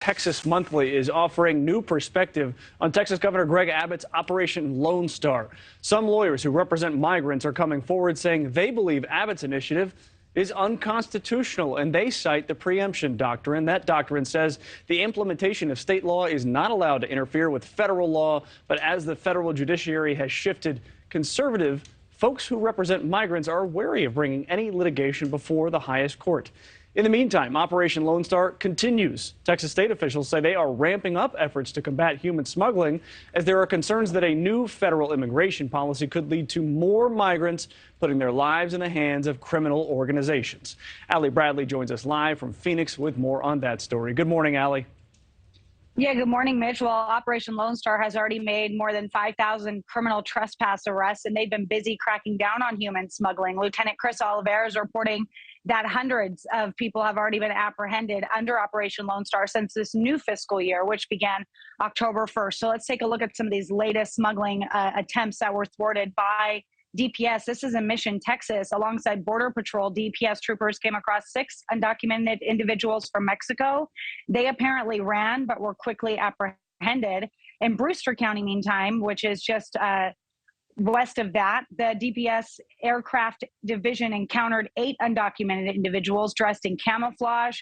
Texas Monthly is offering new perspective on Texas Governor Greg Abbott's Operation Lone Star. Some lawyers who represent migrants are coming forward saying they believe Abbott's initiative is unconstitutional, and they cite the preemption doctrine. That doctrine says the implementation of state law is not allowed to interfere with federal law, but as the federal judiciary has shifted conservative, folks who represent migrants are wary of bringing any litigation before the highest court. In the meantime, Operation Lone Star continues. Texas state officials say they are ramping up efforts to combat human smuggling as there are concerns that a new federal immigration policy could lead to more migrants putting their lives in the hands of criminal organizations. Allie Bradley joins us live from Phoenix with more on that story. Good morning, Allie. Yeah, good morning, Mitch. Well, Operation Lone Star has already made more than 5,000 criminal trespass arrests, and they've been busy cracking down on human smuggling. Lieutenant Chris Oliver is reporting that hundreds of people have already been apprehended under Operation Lone Star since this new fiscal year, which began October 1st. So let's take a look at some of these latest smuggling attempts that were thwarted by DPS. This is in Mission, Texas. Alongside Border Patrol, DPS troopers came across 6 undocumented individuals from Mexico. They apparently ran, but were quickly apprehended. In Brewster County, meantime, which is just west of that, the DPS aircraft division encountered 8 undocumented individuals dressed in camouflage.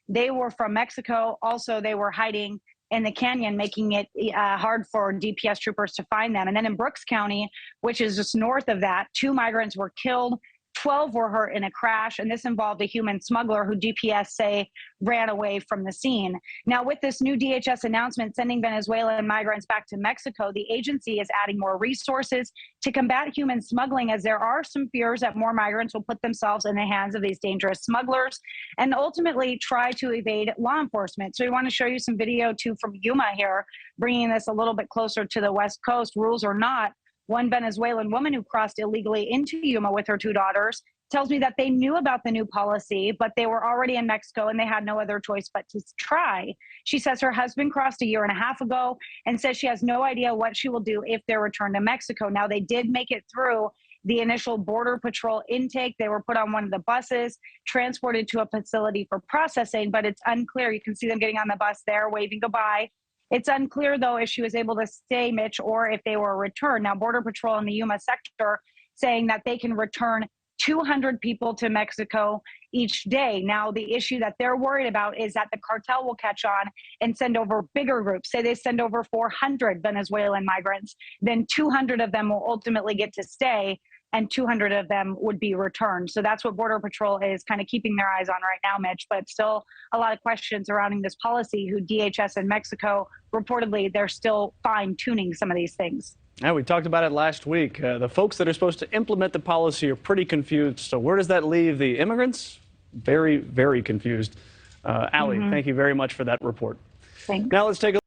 They were from Mexico. Also, they were hiding in the canyon, making it hard for DPS troopers to find them. And then in Brooks County, which is just north of that, 2 migrants were killed, 12 were hurt in a crash, and this involved a human smuggler who DPS say ran away from the scene. Now, with this new DHS announcement sending Venezuelan migrants back to Mexico, the agency is adding more resources to combat human smuggling, as there are some fears that more migrants will put themselves in the hands of these dangerous smugglers and ultimately try to evade law enforcement. So we want to show you some video too from Yuma here, bringing this a little bit closer to the West Coast, rules or not. One Venezuelan woman who crossed illegally into Yuma with her 2 daughters tells me that they knew about the new policy, but they were already in Mexico and they had no other choice but to try. She says her husband crossed a year and a half ago and says she has no idea what she will do if they're returned to Mexico. Now, they did make it through the initial Border Patrol intake. They were put on one of the buses, transported to a facility for processing, but it's unclear. You can see them getting on the bus there, waving goodbye. It's unclear, though, if she was able to stay, Mitch, or if they were returned. Now, Border Patrol in the Yuma sector saying that they can return 200 people to Mexico each day. Now, the issue that they're worried about is that the cartel will catch on and send over bigger groups. Say they send over 400 Venezuelan migrants, then 200 of them will ultimately get to stay, and 200 of them would be returned. So that's what Border Patrol is kind of keeping their eyes on right now, Mitch. But still a lot of questions surrounding this policy, who DHS in Mexico, reportedly, they're still fine-tuning some of these things. Yeah, we talked about it last week. The folks that are supposed to implement the policy are pretty confused. So where does that leave the immigrants? Very, very confused. Allie, thank you very much for that report. Thanks. Now let's take a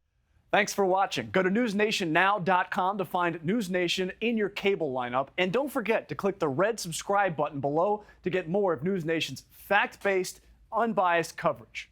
Thanks for watching. Go to newsnationnow.com to find NewsNation in your cable lineup. And don't forget to click the red subscribe button below to get more of NewsNation's fact-based, unbiased coverage.